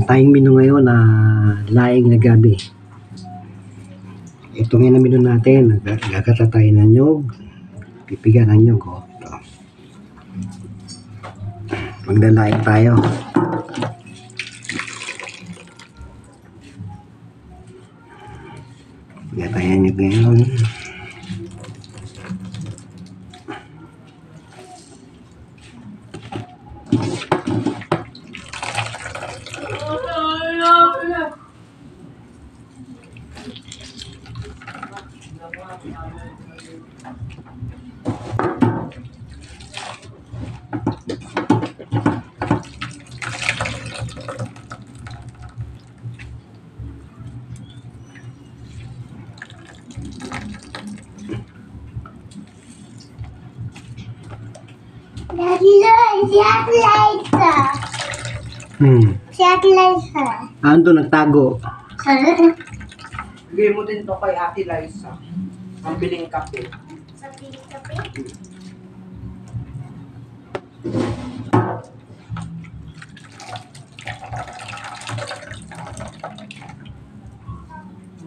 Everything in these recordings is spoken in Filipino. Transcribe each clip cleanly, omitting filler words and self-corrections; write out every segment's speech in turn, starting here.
Tayong menu ngayon na laing na gabi. Ito ngayon na menu natin. Gagata tayo ng nyog. Pipigan ng nyog. Oh. Ito. Magdalaing tayo. Gagata tayo ng nyog ngayon. Ando nagtago. Bigay mo din to kay Ate Liza. Ang biling kape. Sa piling kape?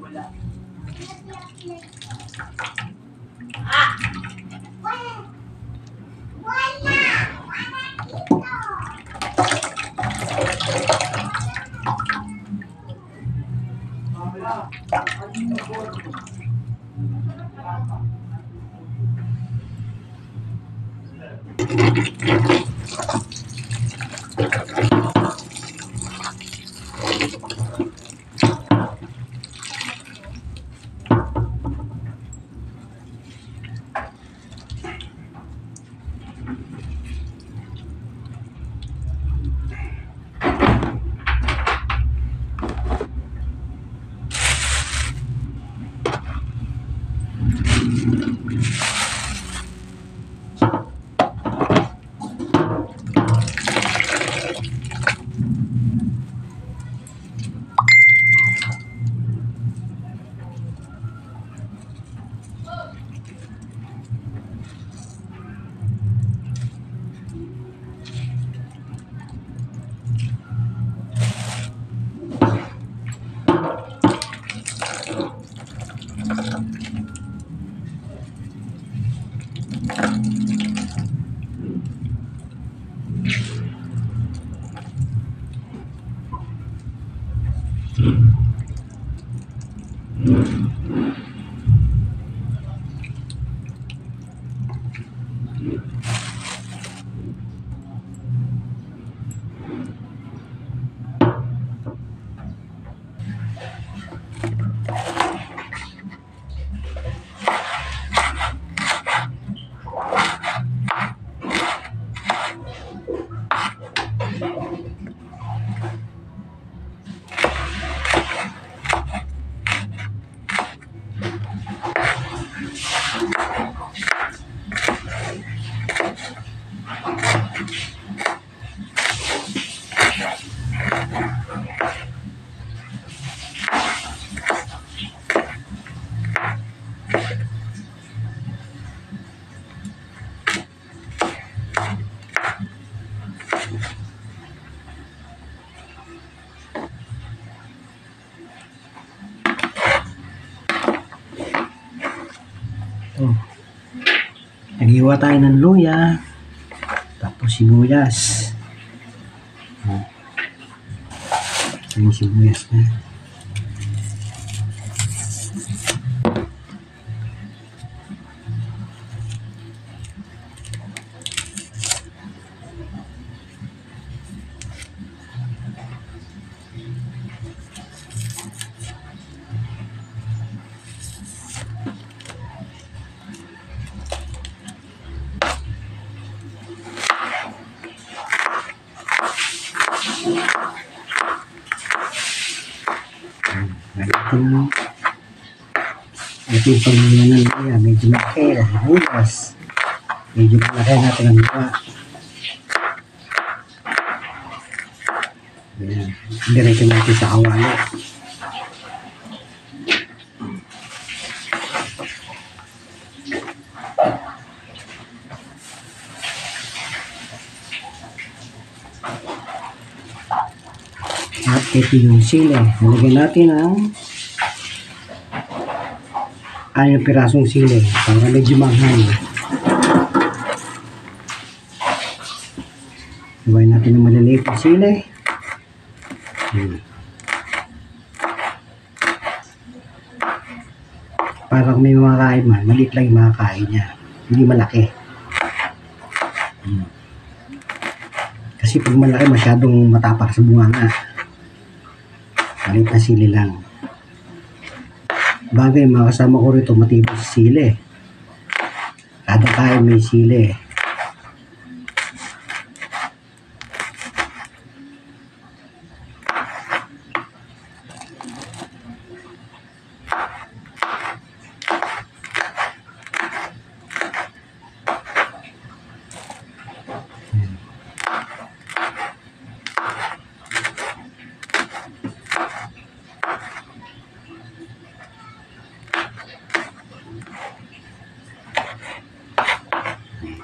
Wala. Oh. Naghiwa tayo ng luya. Tapos sibuyas. Oh. Ito yung sibuyas na. Ito yung pamilya ng Lea. Medyo malaki. Bulas. Medyo malaki natin ang mukha. Ayan. Diretso natin sa kawali. At ito yung sili. Nalagyan natin ang 6 pirasong sili para medyo manghang. Sabay natin ng maliliit na sili. Para kung may makakain man, maliit lang yung makakain niya. Hindi malaki. Kasi pag malaki, masyadong matapak sa bunganga. Maliit na sili lang. Bagay, mga kasama ko rito, matibay sa sili. Kada kain may sili.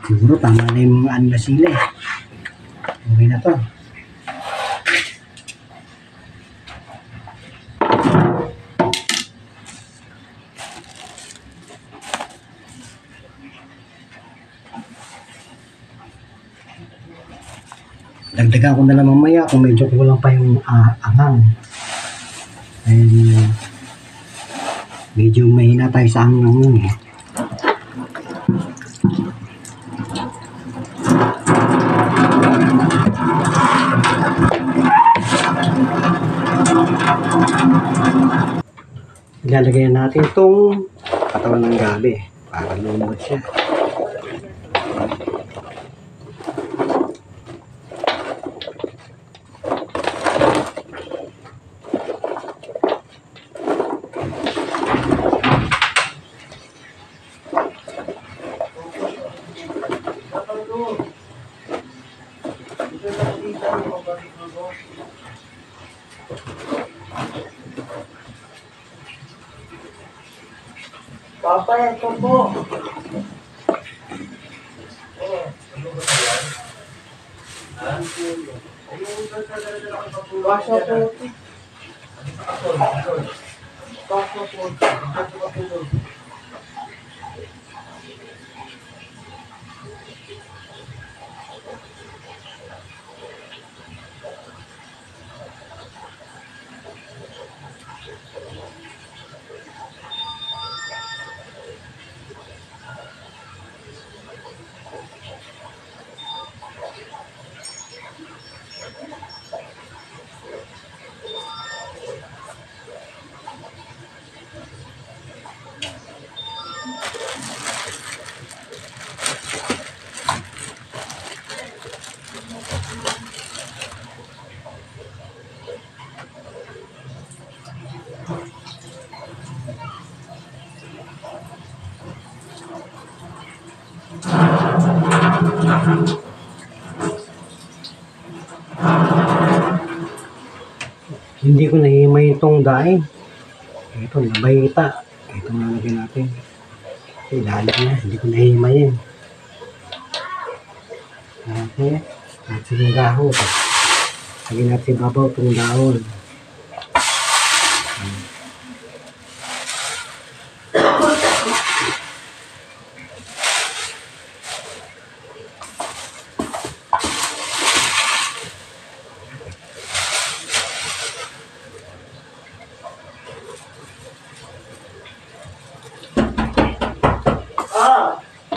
Siguro tama na yung mga na sili. Okay na to. Dagdagan ko na lang mamaya kung medyo kulang pa yung anghang. And medyo mahina tayo sa anghang eh. Ilalagay natin itong katawan ng gabi para lumabas siya. Papa, ito po. Kasya po. Kasya po. Hindi ko nahihimay itong daing. Ito, nabayita. Ito nalagyan natin. Ilalim na, hindi ko nahihimayin. Okay. At sige dahon. Lagyan natin babaw itong dahon.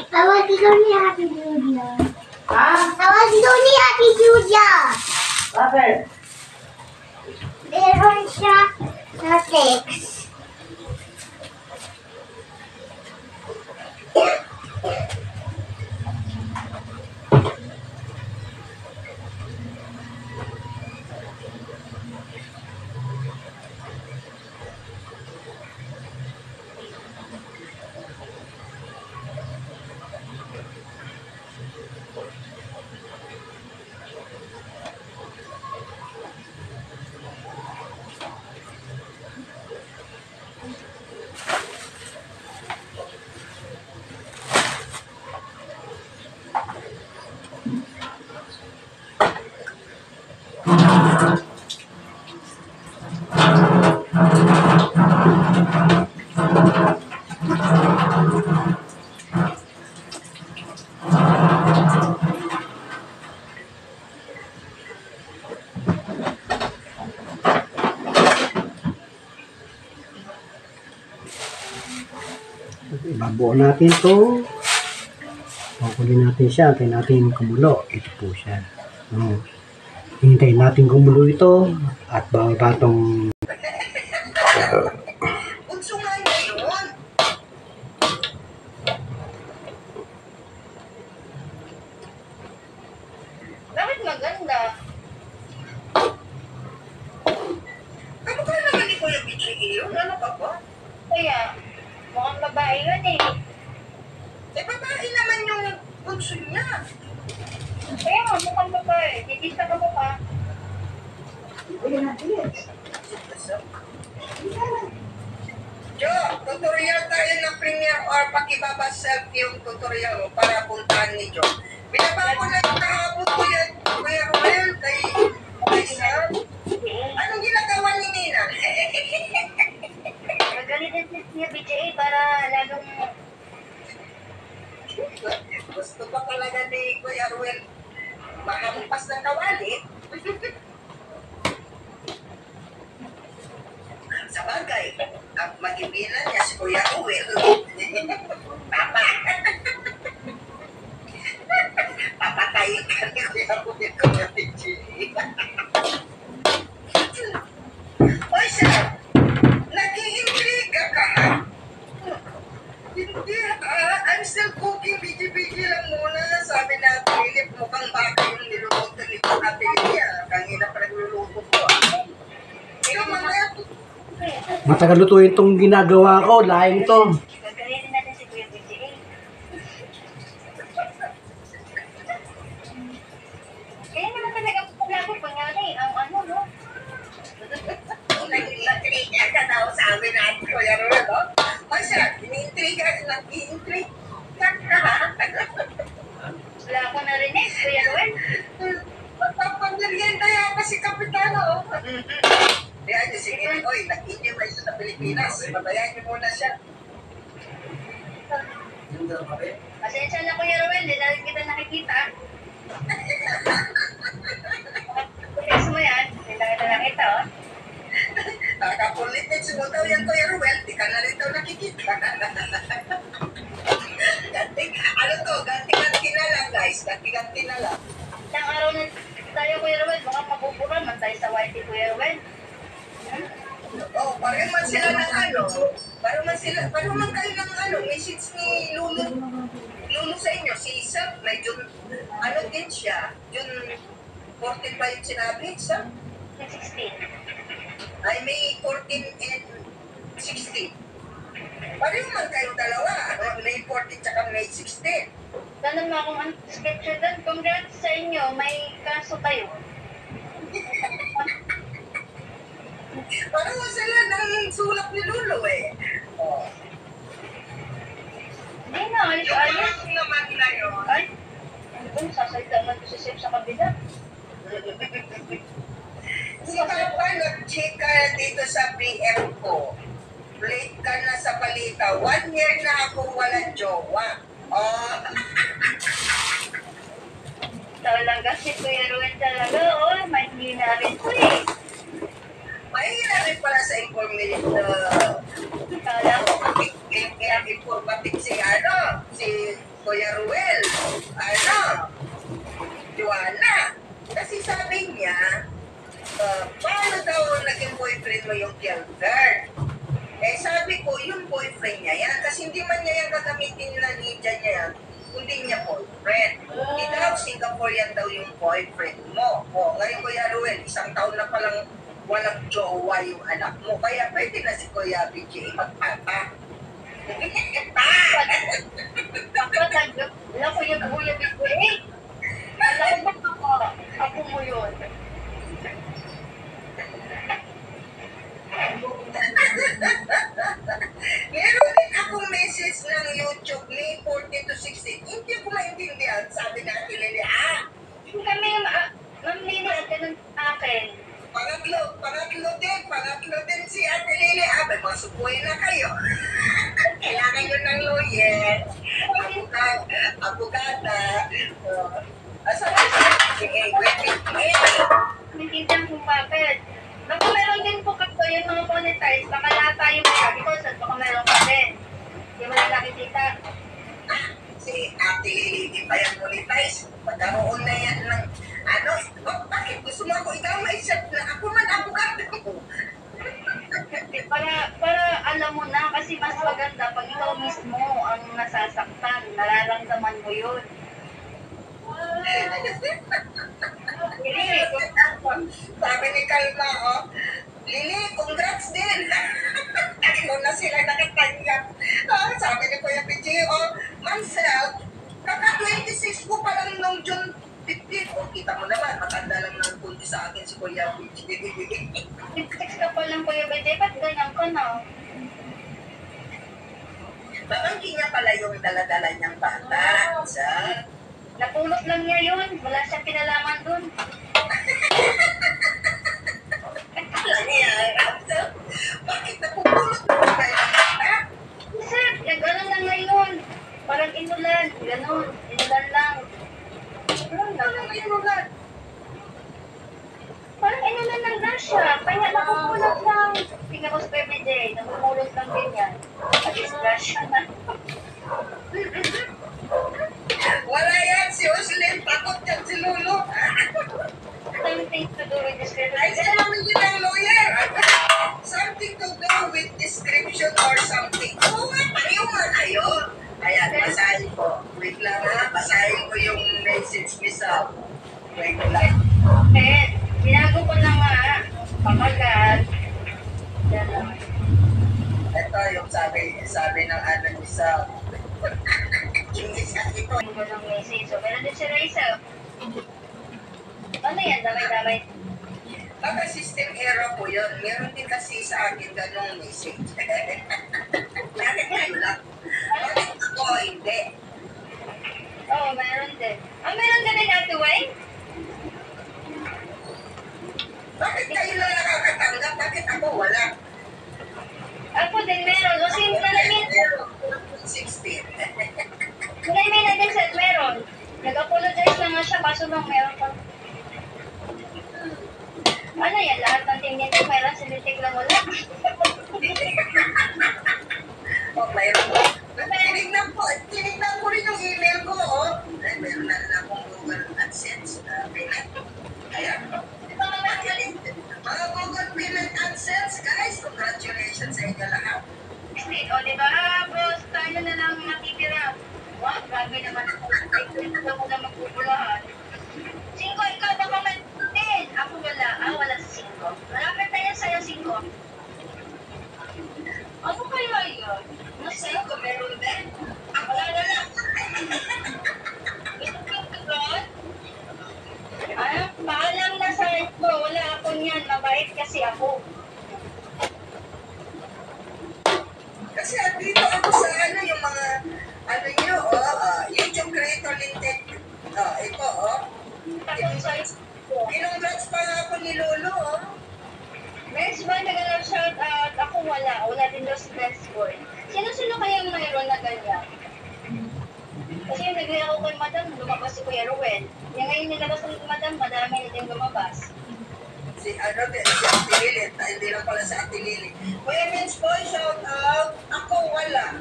I want to go near Happy Julia. Ha? I want to go near Happy Julia. Bakit? Meron siya na text. Ibabuo natin to. Kukulin natin siya. Hintayin natin kumulo. Ito po siya. No. Hintayin natin kumulo ito. At bababa tong Bunso nga niya yun. Bakit maganda? Kamukha naman ni Kuya BGE yun. Ano ka ba? Kaya, mukhang babae yun eh. Eh, babae naman yung bunso niya. Kaya nga, mukhang babae. Didista ka mukha. Jo, tutorial tayo ng Premiere or pakibaba selfie yung tutorial mo para puntahan ni Jo. Binaba ko na yung kahapon ko yan, Kuya Ruel, kay Sam. Anong ginagawa ni Nina? Magalitan niya BJA para lalong Gusto pa talaga ni Kuya Ruel makampas ng kawali. Sa bagay, ang mag-ibilan niya si Kuya Ruel. Papa. Papatayin ka ni Kuya Ruel, Kuya BGE. Oy, siya, nag-iintriga ka. Hindi, I'm still cooking, biji-biji lang muna. Sabi na, Philip, mukhang baka yung niluluto ni Ate Lilia. Kanina pa nagluluto ko. Ikaw, mamaya, matagal lutuin itong ginagawa ko. Laing to. gagalitin natin si Kuya BJA. Kaya naman talaga lagi pangyari ang ano, no? nag-intriga ka daw, sabi natin, Kuya Ruel, no? O siya, ini-intriga ka. Wala akong narinig, Kuya Ruel. Magpapamerienda yata si Kapitano. Kaya niyo, sige, oy, nag-India ba ito sa Pilipinas? Patayan niyo muna siya. Pasensya na, Kuya Ruel, di na rin kita nakikita. Text mo yan, di na kita nakita, oh. Nakapolitics mo daw yan, Kuya Ruel, di ka na rin daw nakikita. Ganti na lang, guys. Ganti na lang. Isang araw na tayo, Kuya Ruel, baka mabuburan man tayo sa YT, Kuya Ruel. Oh, pareho man sila ng ano. Pareho man kayo ng ano, message ni Lulu sa inyo. Si Sam, may June, ano din siya, June 14 pa yung sinabi, Sam? 16. Ay, May 14 and 16. Pareho man kayo dalawa, ano, May 14 tsaka May 16. Ganun mo akong schedule doon. Congrats sa inyo, may kaso tayo. Pareho sila ng sulat ni Lulu eh. Oh. Hindi na, Yung ayos-ayos. parang naman na yun. Ay, ano ba, sasalita naman ko si Sip sa kabila. Si Papa, nag-check ka dito sa PM ko. Late ka na sa balita. 1 year na ako walang jowa. Oh, Talaga si Kuya Ruel talaga, oh, may hina rin ko eh. mahina rin pala sa informative Kala ko, informative si Kuya Ruel. Joanna. Kasi sabi niya, paano daw naging boyfriend mo yung Gilbert? Eh sabi ko, yung boyfriend niya yan. Kasi hindi man niya yan gagamitin na ninja niya yan. Kundi niya boyfriend. Hindi daw, Singaporean daw yung boyfriend mo. O, ngayon Kuya Ruel, 1 taon na palang walang jowa yung anak mo. Kaya pwede na si Kuya BJ magpapa. dapat wala ko yung Kuya BJ. Alam ko ba ako mo yun? Meron din akong message ng YouTube ni 40 to 16. Hindi ko maintindihan. Sabi na Lili, Kami, Ma'am Lili, at ganun sa akin. pangatlo din si Ate Lili. May masubuhin na kayo. Kailangan nyo ng lawyer. Abogada. Asan na siya? Naintindihan kung bakit. Baka meron din po kayo yung mga monetize, baka lahat tayo may because at baka meron pa din. Hindi mo na na kasi mas maganda pag ikaw mismo ang nasasaktan, nararamdaman mo yun. Really? Sabi ni Kalma, oh, Lili, congrats din. Ano na sila nakatanggap. Sabi ni Kuya PG, oh, myself, kaka-26 ko pa lang nung June 15. Oh, kita mo naman, matanda lang ng punti sa akin si Kuya PG. 6 ka pa lang, Kuya Bede, ba't ganyan ka na? Babangkin niya pala yung dala-dala niyang bata. Sa... Napulot lang niya yun. Wala siyang kinalaman dun. Alam niya, bakit napupulot mo ba kayo ng bata? Sir, gano'n lang ngayon. Parang inulan. Ganon. Inulan lang. Ano nga yun ulan? Parang inulan lang na siya. Kaya napupulot lang. Tingnan ko sa PBJ. Napupulot lang din yan. Pag-splash siya na. Wala yan, si Oslin. Takot yan si Lolo. Something to do with this kind of Ay, saan naman yun ang lawyer? Something to do with description or something. Oo nga, pareho nga kayo. Ayan, basahin ko. Wait lang ha, basahin ko yung message ni Sam. Wait lang. Eh, binago ko na nga. Pamagat. Yan lang. Ito yung sabi ng ano ni Sam. Yung isa ito. Ano ko ng message. So, meron din si Raisa. Ano yan? Damay-damay. Baka system error po yun. Meron din kasi sa akin ganong message. Bakit kayo lang? Bakit ako hindi? Oo, meron din. Meron din din Ate Wayne? Bakit kayo lang nakakatanggap? Bakit ako wala? Ako din meron. Kasi nalamin, 16. nalamin na din sa meron. Nag-apologize na nga siya, kaso lang meron pa. Ano yan? Lahat ng team nito meron, sinitik lang wala. Oh, mayroon po. Tinignan ko rin yung email ko, oh. Ay, meron na rin akong Google AdSense na payment. Ayan. Mga Google Payment AdSense, guys, congratulations sa inyo lahat. O, diba? Boss, tayo na lang natitira. Wow, grabe naman ako. Ito ako na magpupulahan. 5, ikaw ba comment din? Ako wala. Wala sa 5. Malapit na yan sa'yo 5. Ano kaya yun? Sa'yo ko meron din. Ako Wala na wala. lang. Ito yung kagon? Paalam na sa ito. Wala ako niyan. Mabait kasi ako. Kasi dito ako sa ano, yung mga, ano nyo, YouTube creator linted. Ito, Tapos sa Congrats pa nga ako ni Lolo, oh. Best boy, nag-shout out. Ako wala. Wala din daw si best boy. Sino-sino kayang mayroon na ganyan? Kasi yung nag ako kay madam, lumabas si Kuya Ruel. Yung ngayon nilabas ng madam, madami na din lumabas. Si Ate Lili, hindi lang pala si Ate Lili. Women's boy, shout out. Ako wala.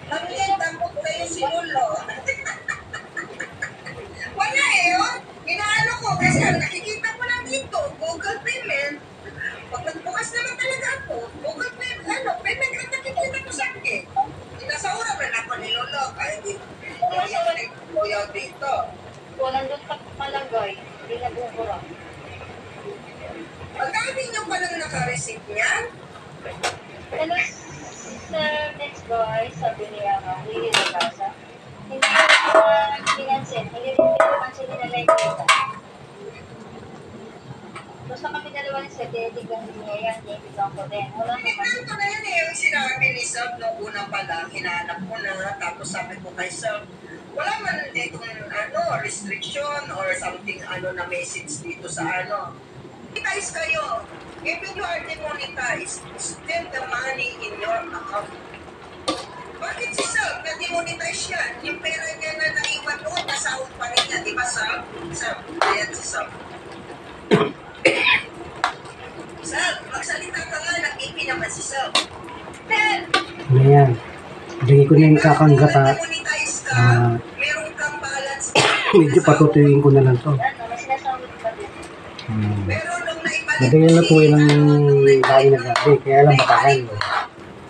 Nangyan, tampok kayo si Lolo. Wala eh, oh. Inaano ko, kasi ang nakikita ko lang dito, Google Payment. Pag nagbukas naman talaga ako, Google Payment, payment ang nakikita ko sa akin. Inasaura rin ako ni Lolo, kaya di kuya dito. Kung nandun ka palagay, hindi nabubura. Ang dami nyo palang naka-receive niyan. Hello, sir, next boy, sabi niya nga, hindi na kasa. Hindi ko pinansin, hindi naman sila nalagay. Basta kami dalawa ni Sir, titignan niya yan, titignan ko din. Wala naman. Tignan ko na yun eh, yung sinabi ni Sab nung una pa lang, hinanap ko na, tapos sabi ko kay Sab, wala man ditong restriction or something na message dito sa Monetize kayo. Even you are demonetized, spend the money in your account. Bakit si Sab na-demonetize yan? Yung pera niya na naiwan doon, nasahod pa rin niya, di ba Sab? Sab, ayan si Sab. Sab, magsalita ka nga, nag-ipi naman si Sab. Then, Ayan. Lagay ko na yung kakanggata. demonetize ka, meron kang balance. Medyo patutuyuin ko na lang to. Ano, may sinasabi pa din. Pero nung naibalik Madagal na po yun ang dahil na gabi. Kaya lang matagal.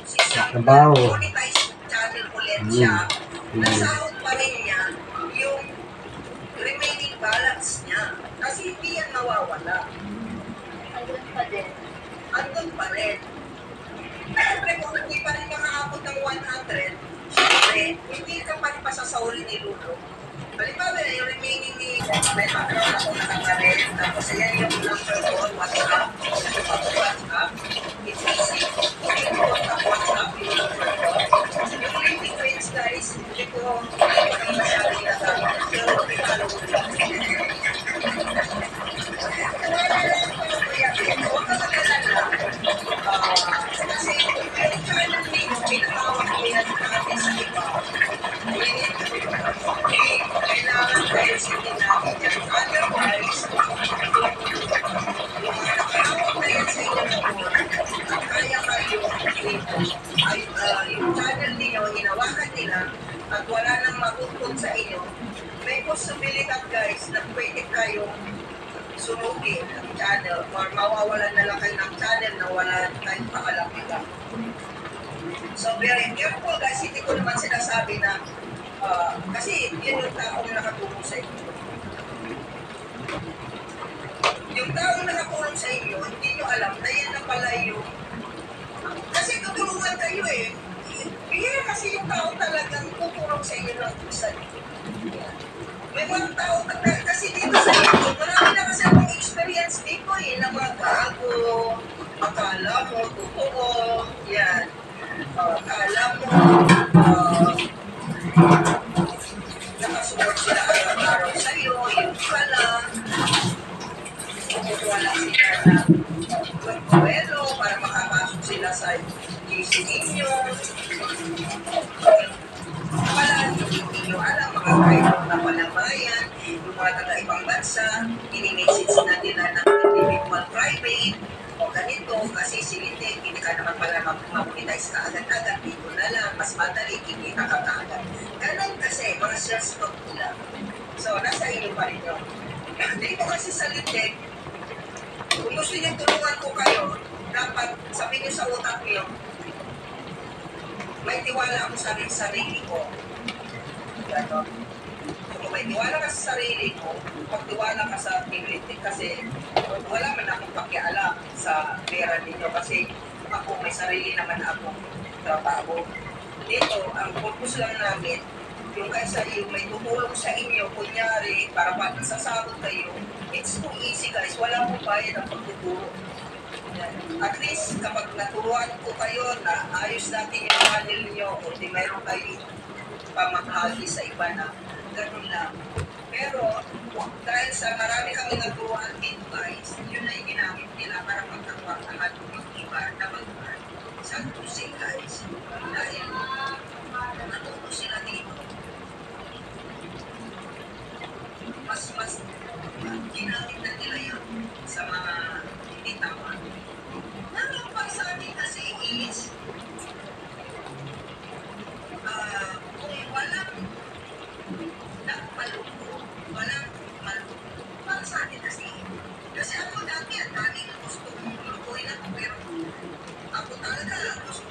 si Sab, Trabaho. monetize channel ulit siya, nasahod pa rin niya yung remaining balance niya. Kasi hindi yan nawawala. Andun pa din. Andun pa rin. Siyempre, kung hindi pa rin makaabot ng 100, siyempre, hindi ka pa rin pasasauli ni Lulu. Halimbawa, yung remaining ni may background ako nakakarin, tapos ayan yung number ko, WhatsApp, WhatsApp, it's easy. Yung WhatsApp, yung number ko. Yung LinkedIn friends, guys, hindi ko masyado ginagamit. Pero, pinalo ko lang. Huwag ka mag-alala. Kasi yung channel ninyo, pinatawag ko yan natin sa iba. Kailangan kayo sige natin dyan. Otherwise, yung mga nakahawak na yan sa inyo noon, at kaya kayo yung channel ninyo, hinawakan nila, at wala nang matutun sa inyo, may posibilidad guys na pwede kayong sunugin ang channel or mawawalan na lang kayo ng channel na wala tayong pakalapit. So very careful guys, hindi ko naman sinasabi na kasi yun yung taong nakatulong sa inyo. Yung taong nakatulong sa inyo, hindi nyo alam na yan na pala yung kasi tutulungan kayo eh. Bihira kasi yung tao talagang tutulong sa inyo ng gusto. May mga tao kasi dito sa inyo, marami na kasi akong experience dito eh, na mga bago, akala mo, totoo, yan. Akala mo, nakasuot sila araw-araw sa'yo, yung pala, wala sila na magpawelo para makapasok sila sa GC ninyo. Wala, hindi nyo alam, mga kayo na palabayan, yung mga taga-ibang bansa, ini-message na nila ng individual private, o ganito, kasi silindi, hindi ka naman pala mag-monetize ka agad-agad, dito na lang, mas madali, hindi ka agad. Ganun kasi, mga sales talk nila. So, nasa inyo pa rin yun. Dito kasi sa lindig, kung gusto niyo tulungan ko kayo, dapat sabihin niyo sa utak niyo, may tiwala ako sa sarili ko. Ganon. Kung may tiwala ka sa sarili mo, magtiwala ka sa ability kasi wala man akong pakialam sa pera ninyo kasi ako may sarili naman akong trabaho. Dito, ang purpose lang namin, yung kaysa yung may tutulong sa inyo, kunyari, para pag nasasabot kayo, it's too easy guys, wala pong bayad ang pagtutulong. At least kapag naturuan ko kayo na ayos natin yung channel nyo o di mayroon kayo pamaghagi sa iba na ganun lang. Pero dahil sa marami kami naturuan dito guys, yun na yung ginamit nila para magkakwakaan yung iba na sa tusing guys. Dahil natuto sila dito. Mas ginamit na nila yun sa mga hindi tama. Ang pagsabi kasi is, kung walang nagpaluto, walang maluto, para sa akin kasi ako dati, ang daming gusto kong lutuin ako, pero ako talaga gusto.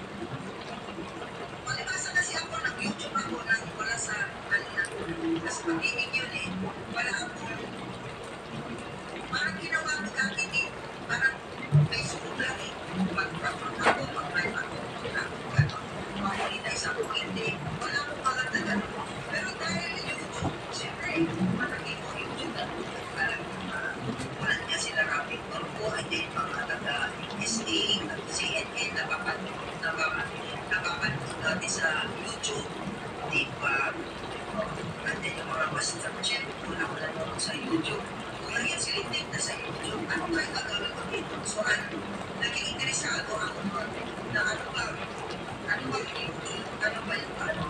Palibasa kasi ako, nag-YouTube ako nang wala sa kanina. Kasi pag-ibig yun eh, wala akong, parang ginawa ko dati eh, parang Facebook lang eh. Mag-upload ako, mag-live ako, mag-monetize ako, hindi. Wala akong maganda ganun. Pero dahil YouTube, siyempre, malaki ko YouTube na alam ko wala niya sila rapid turbo, hindi mga taga-SA, CNN, napapanood natin sa YouTube, di ba? At then yung mga Western chef, wala naman sa YouTube. Kung ngayon silitig na sa YouTube, ano kayo gagawin ko dito? So, naging interesado ako na ano ba YouTube, ano ba yung ano.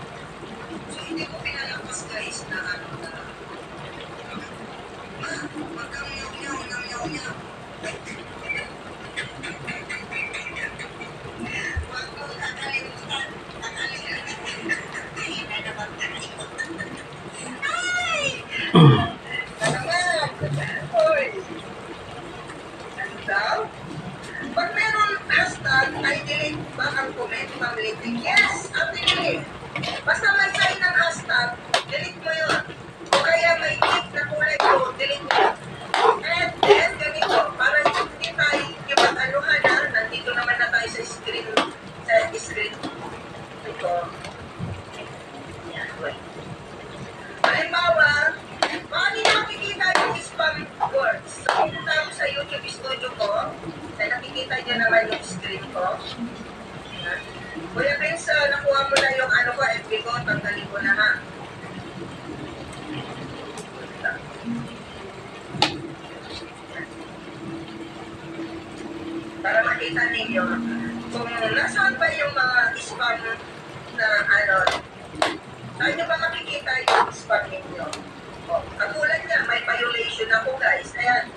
So, hindi ko pinalapas guys na ano na magkang yaw-yaw. Wag mo kakalimutan. Ay, na naman kakalimutan. Ay! Ano naman? Hoy! Ano daw? Pag meron hashtag, ay delete ba ang comment, Ma'am Lady? Yes, Ate. Basta may sign ng hashtag, delete mo yun. O kaya may click na kulay ko, delete mo. And then, ganito, para hindi tayo yung mag-anuhan na, nandito naman na tayo sa screen. Ito. Yan, wait. Halimbawa, paano nyo makikita yung spam words? So, pumunta ako sa YouTube studio ko, ay nakikita nyo naman yung screen ko. Yan. Kuya Vince, nakuha mo na yung ano ko, FB ko, tanggalin ko na ha. Para makita ninyo kung nasaan ba yung mga spam na ano, saan nyo ba makikita yung spam ninyo? O, katulad niya, may violation ako guys. Ayan,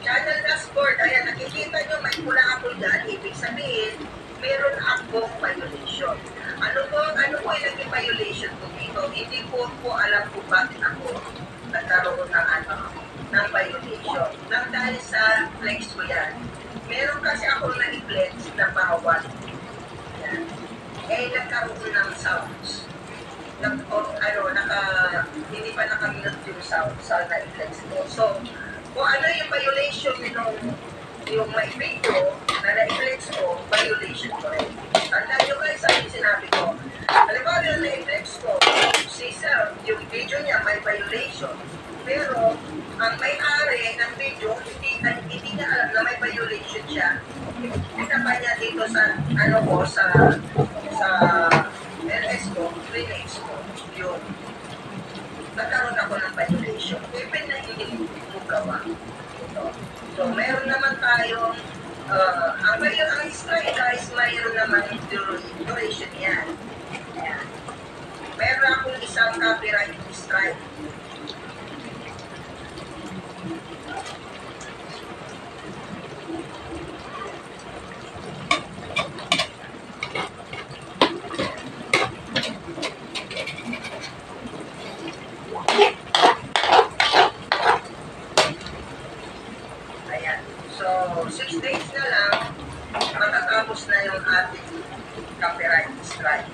channel dashboard, ayan, nakikita nyo may pula ako dyan, ibig sabihin, meron akong violation. Ano po yung naging violation ko dito? Hindi po alam kung bakit ako nagkaroon ng ng violation. Nang dahil sa flex ko yan. Meron kasi ako na-flex na bawat. Yan. Eh, nagkaroon ng sounds. Hindi pa nakamilot yung sound sa na-flex ko. So, kung ano yung violation nung yung may video na na-flex ko, violation ko rin. Tandaan nyo guys, ano yung sinabi ko? Halimbawa yung na-flex ko, si Sir, yung video niya may violation. Pero, ang may-ari ng video, hindi niya alam na may violation siya. Pinapa niya dito sa, sa LS ko, relates ko, yun. Nagkaroon ako ng violation. Even na hindi ko gawa. So, meron naman tayong, ang strike guys, mayroon naman duration yan. Ayan. Meron akong isang copyright strike. Ayan. So, 6 days na lang, matatapos na yung ating copyright strike.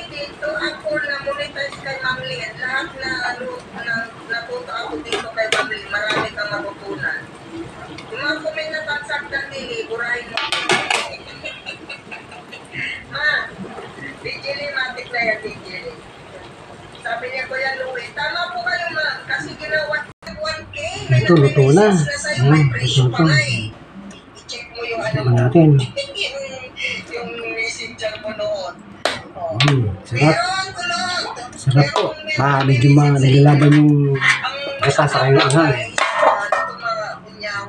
Dito ako na-monetize kay Ma'am Lian. Lahat na natuto ako dito kay Ma'am Lian. Marami kang matutunan. Yung mga comment na bagsak ng dili, burahin mo. DJ Lee, matik na yan, DJ Lee. Sabi niya, Kuya Louie, tama po kayo ma'am, kasi ginawa 1K. May Ito, luto na. na sa'yo, may presyo pa nga eh. I-check mo yung ano Ito natin. yung messenger mo noon. Oh. Sarap. Meron, kulot. Sarap po. Medyo nilalaban yung gata sa kayo.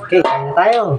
Okay, kain na tayo.